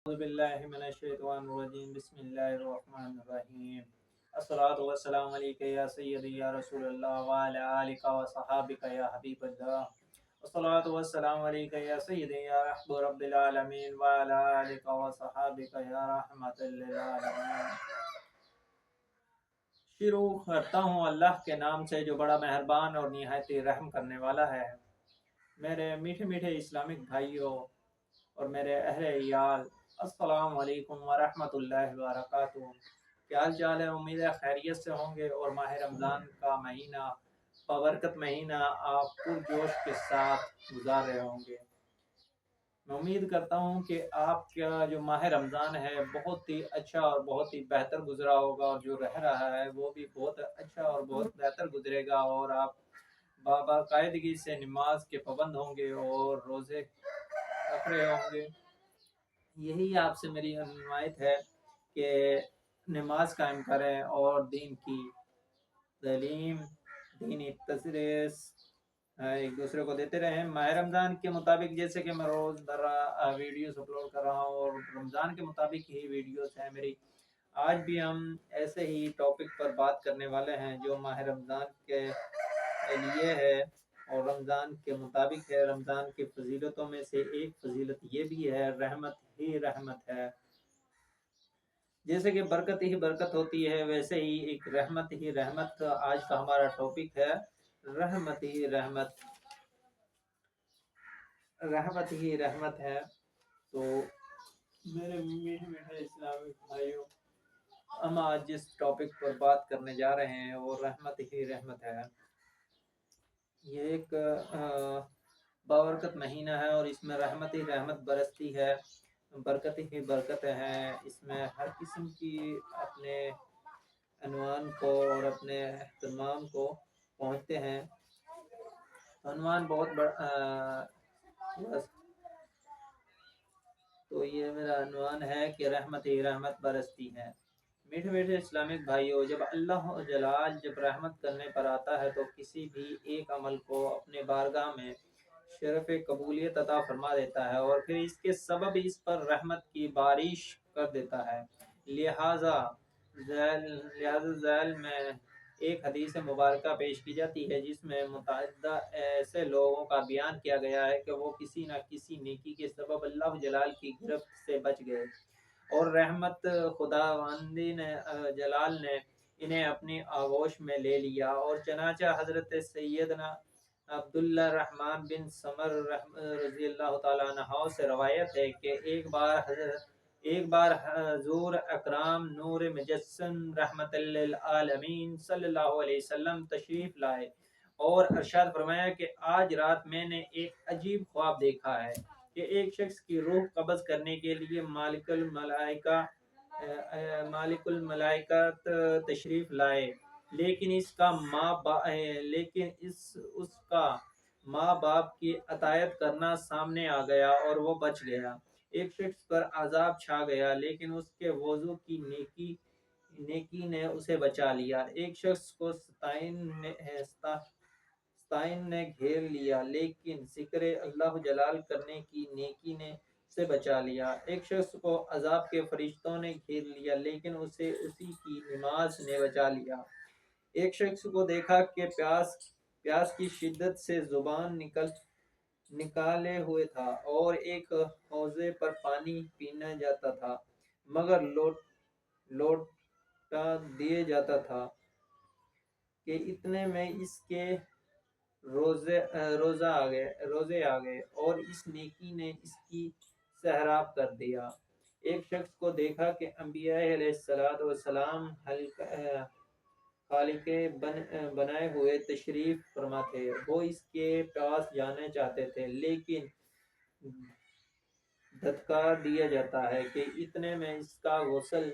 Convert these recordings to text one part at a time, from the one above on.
أعوذ بالله من الشيطان الرجيم بسم الله الرحمن الرحيم الصلاة والسلام عليك يا سيدي يا رسول الله وعلى آلك وصحابك يا حبيب الله الصلاة والسلام عليك يا سيدي يا رحب رب العالمين وعلى آلك وصحابك يا رحمة للعالمين۔ شروع کرتا ہوں اللہ کے نام سے جو بڑا مہربان اور نہایت رحم کرنے والا ہے۔ میرے میٹھے میٹھے اسلامک بھائیوں اور میرے اہل عیال، السلام علیکم ورحمۃ اللہ وبرکاتہ۔ کیا حال چال ہے؟ امید ہے خیریت سے ہوں گے اور ماہ رمضان کا مہینہ، بابرکت مہینہ آپ پرجوش کے ساتھ گزار رہے ہوں گے۔ میں امید کرتا ہوں کہ آپ کا جو ماہ رمضان ہے بہت ہی اچھا اور بہت ہی بہتر گزرا ہوگا، اور جو رہ رہا ہے وہ بھی بہت اچھا اور بہت بہتر گزرے گا، اور آپ باقاعدگی سے نماز کے پابند ہوں گے اور روزے رکھ رہے ہوں گے۔ یہی آپ سے میری حمایت ہے کہ نماز قائم کریں اور دین کی تعلیم، دینی تدریس ایک دوسرے کو دیتے رہیں۔ ماہ رمضان کے مطابق جیسے کہ میں روز ویڈیوز اپلوڈ کر رہا ہوں، اور رمضان کے مطابق ہی ویڈیوز ہیں میری۔ آج بھی ہم ایسے ہی ٹاپک پر بات کرنے والے ہیں جو ماہ رمضان کے لیے ہے اور رمضان کے مطابق ہے۔ رمضان کی فضیلتوں میں سے ایک فضیلت یہ بھی ہے، رحمت ہی رحمت ہے۔ جیسے کہ برکت ہی برکت ہوتی ہے، ویسے ہی ایک رحمت ہی رحمت آج کا ہمارا ٹاپک ہے، رحمت ہی رحمت، رحمت ہی رحمت ہے۔ تو میرے میٹھے میٹھے اسلامی بھائیوں، ہم آج جس ٹاپک پر بات کرنے جا رہے ہیں وہ رحمت ہی رحمت ہے۔ یہ ایک بابرکت مہینہ ہے اور اس میں رحمت ہی رحمت برستی ہے، برکت ہی برکت ہے۔ اس میں ہر قسم کی اپنے عنوان کو اور اپنے اہتمام کو پہنچتے ہیں۔ عنوان بہت بڑا تو یہ میرا عنوان ہے کہ رحمت ہی رحمت برستی ہے۔ میٹھے میٹھے اسلامک بھائیوں، جب اللہ جلال جب رحمت کرنے پر آتا ہے تو کسی بھی ایک عمل کو اپنے بارگاہ میں شرف قبولیت عطا فرما دیتا ہے، اور پھر اس کے سبب اس پر رحمت کی بارش کر دیتا ہے۔ لہذا ذیل میں ایک حدیث مبارکہ پیش کی جاتی ہے جس میں متعدد ایسے لوگوں کا بیان کیا گیا ہے کہ وہ کسی نہ کسی نیکی کے سبب اللہ جلال کی گرفت سے بچ گئے، اور رحمت خداوندی نے جلال نے انہیں اپنی آغوش میں لے لیا۔ اور چنانچہ حضرت سیدنا عبداللہ الرحمن بن سمر رضی اللہ تعالیٰ عنہ سے روایت ہے کہ ایک بار حضور اکرام نور مجسم رحمت للعالمین صلی اللہ علیہ وسلم تشریف لائے اور ارشاد فرمایا کہ آج رات میں نے ایک عجیب خواب دیکھا ہے کہ ایک شخص کی روح قبض کرنے کے لیے مالک الملائکہ تشریف لائے، لیکن اس کا ماں باپ کی اطاعت کرنا سامنے آ گیا اور وہ بچ گیا۔ ایک شخص پر عذاب چھا گیا لیکن اس کے وضو کی نیکی نے اسے بچا لیا۔ ایک شخص کو ستائن نے گھیر لیا لیکن ذکر اللہ جلال کرنے کی نیکی نے اسے بچا لیا۔ ایک شخص کو عذاب کے فرشتوں نے گھیر لیا لیکن اسے اسی کی نماز نے بچا لیا۔ ایک شخص کو دیکھا کہ پیاس کی شدت سے زبان نکالے ہوئے تھا اور ایک حوضے پر پانی پینا جاتا تھا مگر لوٹا دیا جاتا تھا کہ اتنے میں اس کے روزے آ گئے اور اس نیکی نے اس کی سحراب کر دیا۔ ایک شخص کو دیکھا کہ انبیاء علیہ السلام خالق بنائے ہوئے تشریف فرما تھے، وہ اس کے پاس جانا چاہتے تھے لیکن دھتکار دیا جاتا ہے کہ اتنے میں اس کا غسل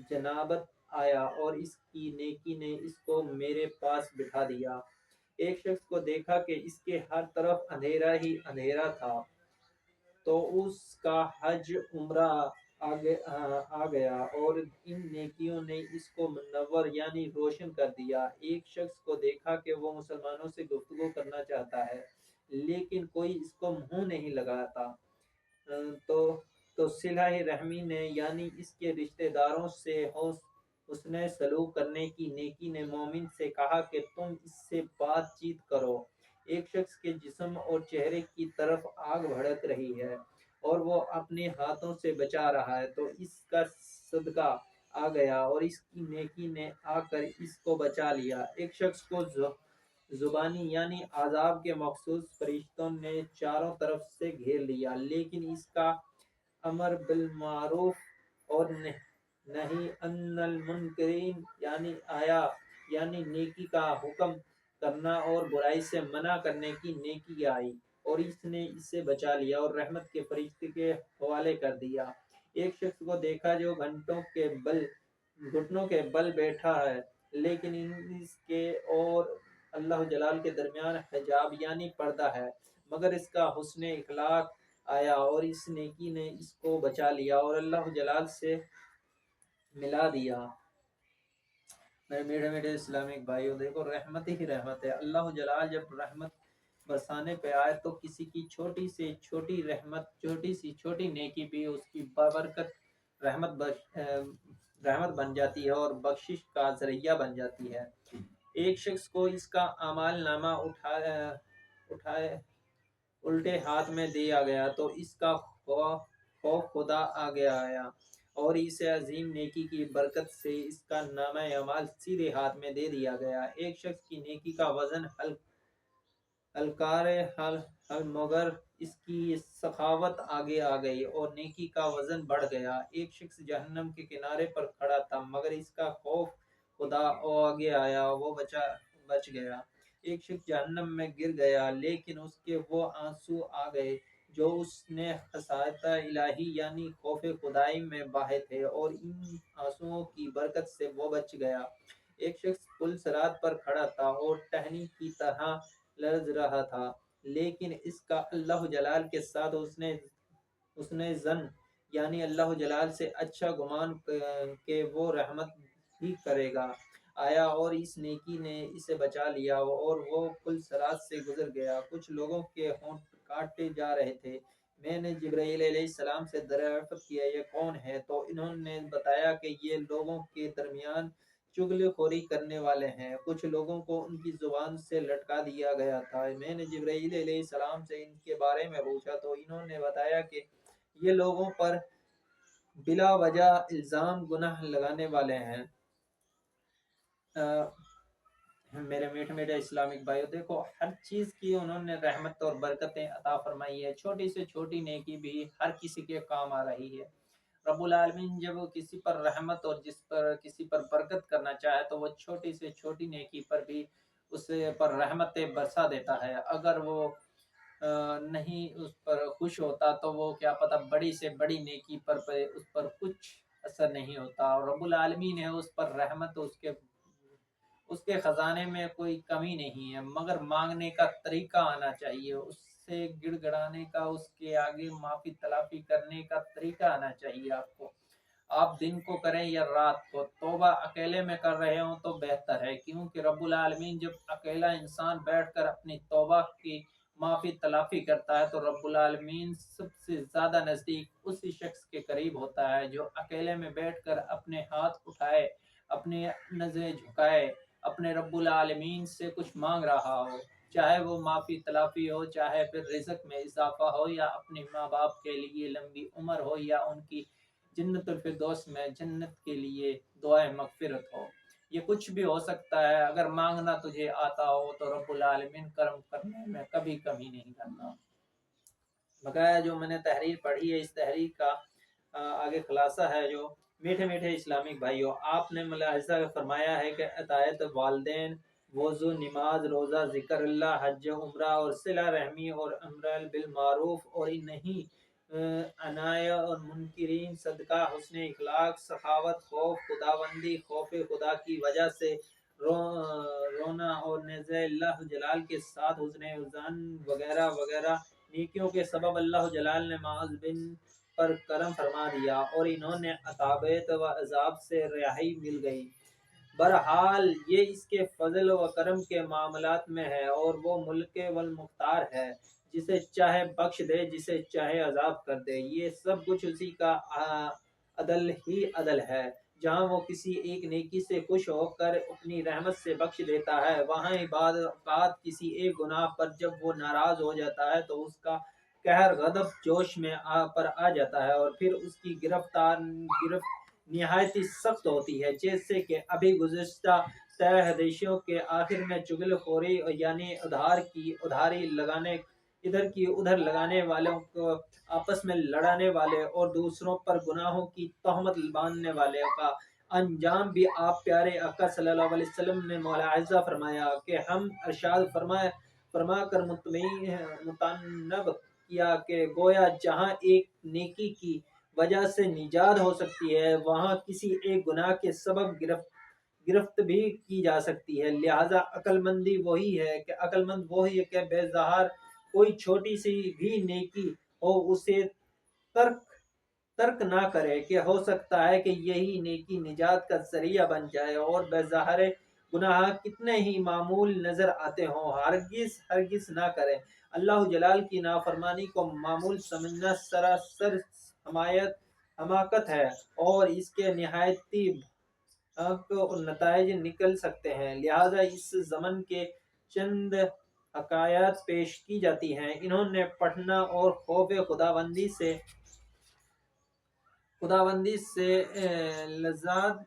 جنابت آیا اور اس کی نیکی نے اس کو میرے پاس بٹھا دیا۔ ایک شخص کو دیکھا کہ اس کے ہر طرف اندھیرا ہی اندھیرا تھا تو اس کا حج عمرہ آ گیا اور ان نیکیوں نے اس کو منور یعنی روشن کر دیا۔ ایک شخص کو دیکھا کہ وہ مسلمانوں سے گفتگو کرنا چاہتا ہے لیکن کوئی اس کو منہ نہیں لگاتا، تو تو صلہ رحمی نے یعنی اس کے رشتہ داروں سے حسن سلوک کرنے کی نیکی نے مومن سے کہا کہ تم اس سے بات چیت کرو۔ ایک شخص کے جسم اور چہرے کی طرف آگ بھڑک رہی ہے اور وہ اپنے ہاتھوں سے بچا رہا ہے، تو اس کا صدقہ آ گیا اور اس کی نیکی نے آ کر اس کو بچا لیا۔ ایک شخص کو زبانی یعنی عذاب کے مخصوص فرشتوں نے چاروں طرف سے گھیر لیا، لیکن اس کا امر بالمعروف اور نہیں ان المنکرین یعنی آیا یعنی نیکی کا حکم کرنا اور برائی سے منع کرنے کی نیکی آئی اور اس نے اسے بچا لیا اور رحمت کے فرشتے کے حوالے کر دیا۔ ایک شخص کو دیکھا جو گھٹنوں کے بل بیٹھا ہے، لیکن اس کے اور اللہ جلال کے درمیان حجاب یعنی پردہ ہے، مگر اس کا حسن اخلاق آیا اور اس نیکی نے اس کو بچا لیا اور اللہ جلال سے ملا دیا۔ میرے میٹھے میٹھے اسلامک بھائیوں، دیکھو رحمت ہی رحمت ہے۔ اللہ جلال جب رحمت برسانے پہ آئے تو کسی کی چھوٹی سے چھوٹی رحمت، چھوٹی سی چھوٹی نیکی بھی اس کی بابرکت رحمت بن جاتی ہے اور بخشش کا ذریعہ بن جاتی ہے۔ ایک شخص کو اس کا اعمال نامہ اٹھائے الٹے ہاتھ میں دیا گیا تو اس کا خوف خدا آیا اور اس عظیم نیکی کی برکت سے اس کا نامہ اعمال سیدھے ہاتھ میں دے دیا گیا۔ ایک شخص کی نیکی کا وزن ہلکار مگر اس کی سخاوت آگے آ گئی اور نیکی کا وزن بڑھ گیا۔ ایک شخص جہنم کے کنارے پر کھڑا تھا مگر اس کا خوف خدا آگے آیا، وہ بچ گیا۔ ایک شخص جہنم میں گر گیا لیکن اس کے وہ آنسو آ گئے جو اس نے خشیت الہی یعنی خوف خدائی میں بہائے تھے اور ان آنسوؤں کی برکت سے وہ بچ گیا۔ ایک شخص پل صراط پر کھڑا تھا اور ٹہنی کی طرح لرز رہا تھا، لیکن اس کا اللہ جلال کے ساتھ اس نے زن یعنی اللہ جلال سے اچھا گمان کہ وہ رحمت ہی کرے گا آیا اور اس نیکی نے اسے بچا لیا اور وہ پل صراط سے گزر گیا۔ کچھ لوگوں کے ہونٹ کاٹے جا رہے تھے۔ میں نے جبرائیل علیہ السلام سے دریافت کیا یہ کون ہے؟ تو انہوں نے بتایا کہ یہ لوگوں کے درمیان چغلی خوری کرنے والے ہیں۔ کچھ لوگوں کو ان کی زبان سے لٹکا دیا گیا تھا۔ میں نے جبرائیل علیہ السلام سے ان کے بارے میں پوچھا تو انہوں نے بتایا کہ یہ لوگوں پر بلا وجہ الزام گناہ لگانے والے ہیں۔ میرے میٹھے میٹھے اسلامک بھائیو، دیکھو ہر چیز کی انہوں نے رحمت اور برکتیں عطا فرمائی ہے۔ چھوٹی سے چھوٹی نیکی بھی ہر کسی کے کام آ رہی ہے۔ رب العالمین جب وہ کسی پر رحمت اور کسی پر برکت کرنا چاہے تو وہ چھوٹی سے چھوٹی نیکی پر بھی اس پر رحمتیں برسا دیتا ہے۔ اگر وہ نہیں اس پر خوش ہوتا تو وہ کیا پتہ بڑی سے بڑی نیکی پر اس پر کچھ اثر نہیں ہوتا، اور رب العالمین ہے اس پر رحمت، اس کے خزانے میں کوئی کمی نہیں ہے، مگر مانگنے کا طریقہ آنا چاہیے، اس سے گڑ گڑانے کا، اس کے آگے معافی تلافی کرنے کا طریقہ آنا چاہیے آپ کو۔ آپ دن کو کریں یا رات کو، توبہ اکیلے میں کر رہے ہوں تو بہتر ہے، کیونکہ رب العالمین جب اکیلا انسان بیٹھ کر اپنی توبہ کی معافی تلافی کرتا ہے تو رب العالمین سب سے زیادہ نزدیک اسی شخص کے قریب ہوتا ہے جو اکیلے میں بیٹھ کر اپنے ہاتھ اٹھائے، اپنے نظریں جھکائے، اپنے رب العالمین سے کچھ مانگ رہا ہو، چاہے وہ معافی تلافی ہو، چاہے پھر رزق میں اضافہ ہو، یا اپنے ماں باپ کے لیے لمبی عمر ہو، یا ان کی جنت الفردوس میں جنت کے لیے دعائیں مغفرت ہو، یہ کچھ بھی ہو سکتا ہے۔ اگر مانگنا تجھے آتا ہو تو رب العالمین کرم کرنے میں کبھی کمی نہیں کرنا۔ بقایا جو میں نے تحریر پڑھی ہے، اس تحریر کا آگے خلاصہ ہے جو میٹھے میٹھے اسلامک بھائیوں، آپ نے ملاحظہ فرمایا ہے کہ اطاعت والدین، وضو، نماز، روزہ، ذکر اللہ، حج، عمرہ اور صلہ رحمی اور امر بالمعروف اور نہیں عنایہ اور منکرین، صدقہ، حسن اخلاق، سخاوت، خوف خداوندی، خوف خدا کی وجہ سے رونا اور نیز اللہ جلال کے ساتھ حسن ظن وغیرہ وغیرہ نیکیوں کے سبب اللہ جلال نے معاذ بن پر کرم فرما دیا اور انہوں نے عذابیت و عذاب سے رہائی مل گئی۔ بہرحال یہ اس کے فضل و کرم کے معاملات میں ہے اور وہ ملک والمختار ہے جسے چاہے بخش دے، جسے چاہے عذاب کر دے، یہ سب کچھ اسی کا عدل ہی عدل ہے۔ جہاں وہ کسی ایک نیکی سے خوش ہو کر اپنی رحمت سے بخش دیتا ہے، وہاں بعض اوقات کسی ایک گناہ پر جب وہ ناراض ہو جاتا ہے تو اس کا قہر غضب جوش میں آ جاتا ہے، اور پھر اس کی گرفت نہایت سخت ہوتی ہے، جیسے کہ ابھی گزشتہ طے حدیثیوں کے آخر میں چغل خوری یعنی ادھاری لگانے، ادھر کی ادھر لگانے والوں کو آپس میں لڑانے والے اور دوسروں پر گناہوں کی تہمت باندھنے والے کا انجام بھی آپ پیارے آقا صلی اللہ علیہ وسلم نے ملاحظہ فرمایا کہ ہم ارشاد فرما کر متنب کیا کہ گویا جہاں ایک نیکی کی وجہ سے نجات ہو سکتی ہے، وہاں کسی ایک گناہ کے سبب گرفت بھی کی جا سکتی ہے۔ لہذا عقل مند وہی ہے کہ بے ظاہر کوئی چھوٹی سی بھی نیکی ہو اسے ترک نہ کرے، کہ ہو سکتا ہے کہ یہی نیکی نجات کا ذریعہ بن جائے، اور بے ظاہر گناہ کتنے ہی معمول نظر آتے ہوں ہرگز نہ کرے۔ اللہ جلال کی نافرمانی کو معمول سمجھنا سراسر حماقت ہے، اور اس کے نہایتی نتائج نکل سکتے ہیں۔ لہذا اس زمن کے چند حکایات پیش کی جاتی ہیں، انہوں نے پڑھنا اور خوف خداوندی سے لذات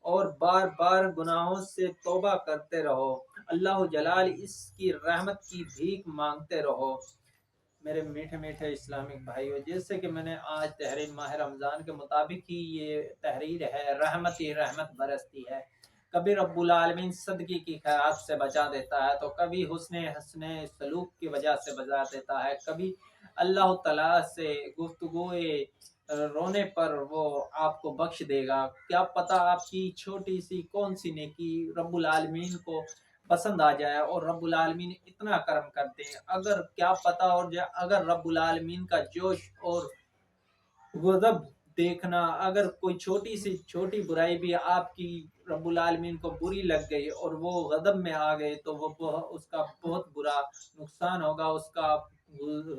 اور بار بار گناہوں سے توبہ کرتے رہو، اللہ جلال اس کی رحمت کی بھیک مانگتے رہو۔ میرے میٹھے میٹھے اسلامک بھائیو، جیسے کہ میں نے آج تحریر ماہ رمضان کے مطابق ہی یہ تحریر ہے، رحمت ہی رحمت برستی ہے۔ کبھی رب العالمین صدقے کی خیرات سے بچا دیتا ہے، تو کبھی حسن سلوک کی وجہ سے بچا دیتا ہے، کبھی اللہ تعالیٰ سے گفتگوئے رونے پر وہ آپ کو بخش دے گا۔ کیا پتہ آپ کی چھوٹی سی کون سی نیکی رب العالمین کو پسند آ جائے اور رب العالمین اتنا کرم کرتے ہیں، کیا پتہ، اور اگر رب العالمین کا جوش اور غضب دیکھنا، اگر کوئی چھوٹی سی چھوٹی برائی بھی آپ کی رب العالمین کو بری لگ گئی اور وہ غضب میں آ گئے، تو وہ اس کا بہت برا نقصان ہوگا، اس کا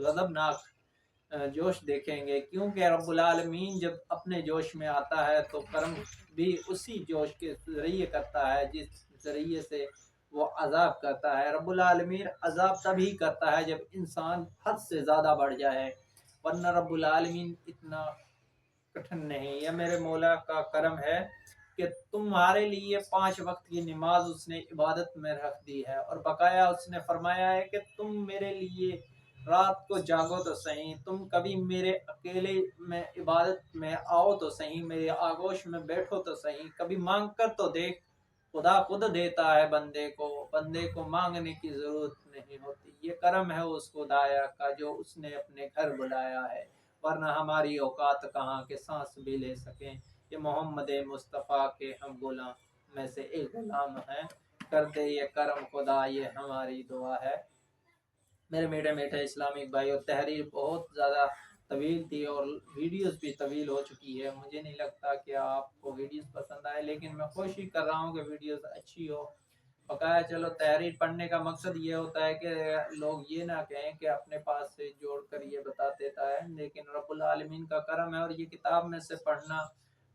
غضبناک جوش دیکھیں گے، کیونکہ رب العالمین جب اپنے جوش میں آتا ہے تو کرم بھی اسی جوش کے ذریعے کرتا ہے جس ذریعے سے وہ عذاب کرتا ہے۔ رب العالمین عذاب تبھی کرتا ہے جب انسان حد سے زیادہ بڑھ جائے، ورنہ رب العالمین اتنا کٹھن نہیں۔ یہ میرے مولا کا کرم ہے کہ تمہارے لیے 5 وقت کی نماز اس نے عبادت میں رکھ دی ہے، اور بقایا اس نے فرمایا ہے کہ تم میرے لیے رات کو جاگو تو صحیح، تم کبھی میرے اکیلے میں عبادت میں آؤ تو صحیح، میرے آغوش میں بیٹھو تو صحیح، کبھی مانگ کر تو دیکھ، خدا خود دیتا ہے بندے کو مانگنے کی ضرورت نہیں ہوتی۔ یہ کرم ہے اس خدایا کا جو اس نے اپنے گھر بلایا ہے، ورنہ ہماری اوقات کہاں کے سانس بھی لے سکیں۔ یہ محمد مصطفیٰ کے ہم غلام میں سے ایک غلام ہیں، کر دے یہ کرم خدا، یہ ہماری دعا ہے۔ میرے میٹھے میٹھے اسلامک بھائیو، تحریر بہت زیادہ طویل تھی اور ویڈیوز بھی طویل ہو چکی ہے، مجھے نہیں لگتا کہ آپ کو ویڈیوز پسند آئے، لیکن میں کوشش کر رہا ہوں کہ ویڈیوز اچھی ہو۔ بقایا چلو تحریر پڑھنے کا مقصد یہ ہوتا ہے کہ لوگ یہ نہ کہیں کہ اپنے پاس سے جوڑ کر یہ بتا دیتا ہے، لیکن رب العالمین کا کرم ہے، اور یہ کتاب میں سے پڑھنا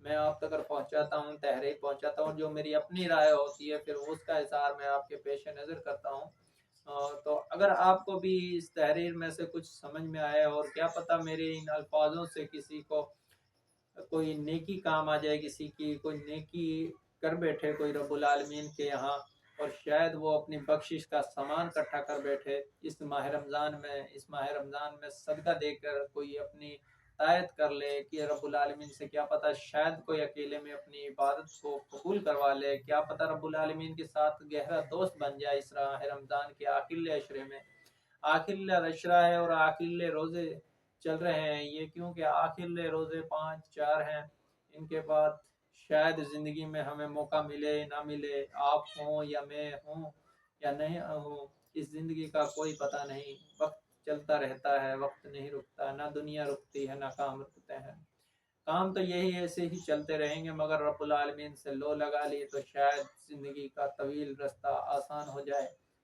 میں آپ تک پہنچاتا ہوں، تحریر پہنچاتا ہوں، جو میری اپنی رائے ہوتی ہے پھر اس کا اظہار میں آپ کے پیش نظر کرتا ہوں۔ تو اگر آپ کو بھی اس تحریر میں سے کچھ سمجھ میں آئے، اور کیا پتہ میرے ان الفاظوں سے کسی کو کوئی نیکی کام آ جائے، کسی کی کوئی نیکی کر بیٹھے کوئی رب العالمین کے یہاں، اور شاید وہ اپنی بخشش کا سامان اکٹھا کر بیٹھے اس ماہ رمضان میں صدقہ دے کر کوئی اپنی تائید کر لے کہ رب العالمین سے کیا پتہ شاید کوئی اکیلے میں اپنی عبادت کو قبول کروا لے، کیا پتہ رب العالمین کے ساتھ گہرا دوست بن جائے اس ماہ رمضان کے آخر عشرے میں۔ آخر عشرہ ہے اور آخر روزے چل رہے ہیں یہ، کیونکہ آخر روزے 5-4 ہیں، ان کے بعد شاید زندگی میں ہمیں موقع ملے نہ ملے، آپ ہوں یا میں ہوں یا نہیں ہوں، اس زندگی کا کوئی پتہ نہیں، وقت چلتا رہتا ہے، وقت نہیں رکتا، نہ دنیا رکتی ہے نہ کام رکتے ہیں، کام تو یہی ایسے ہی چلتے رہیں گے، مگر رب العالمین سے لو لگا لی تو شاید زندگی کا طویل رستہ آسان ہو جائے۔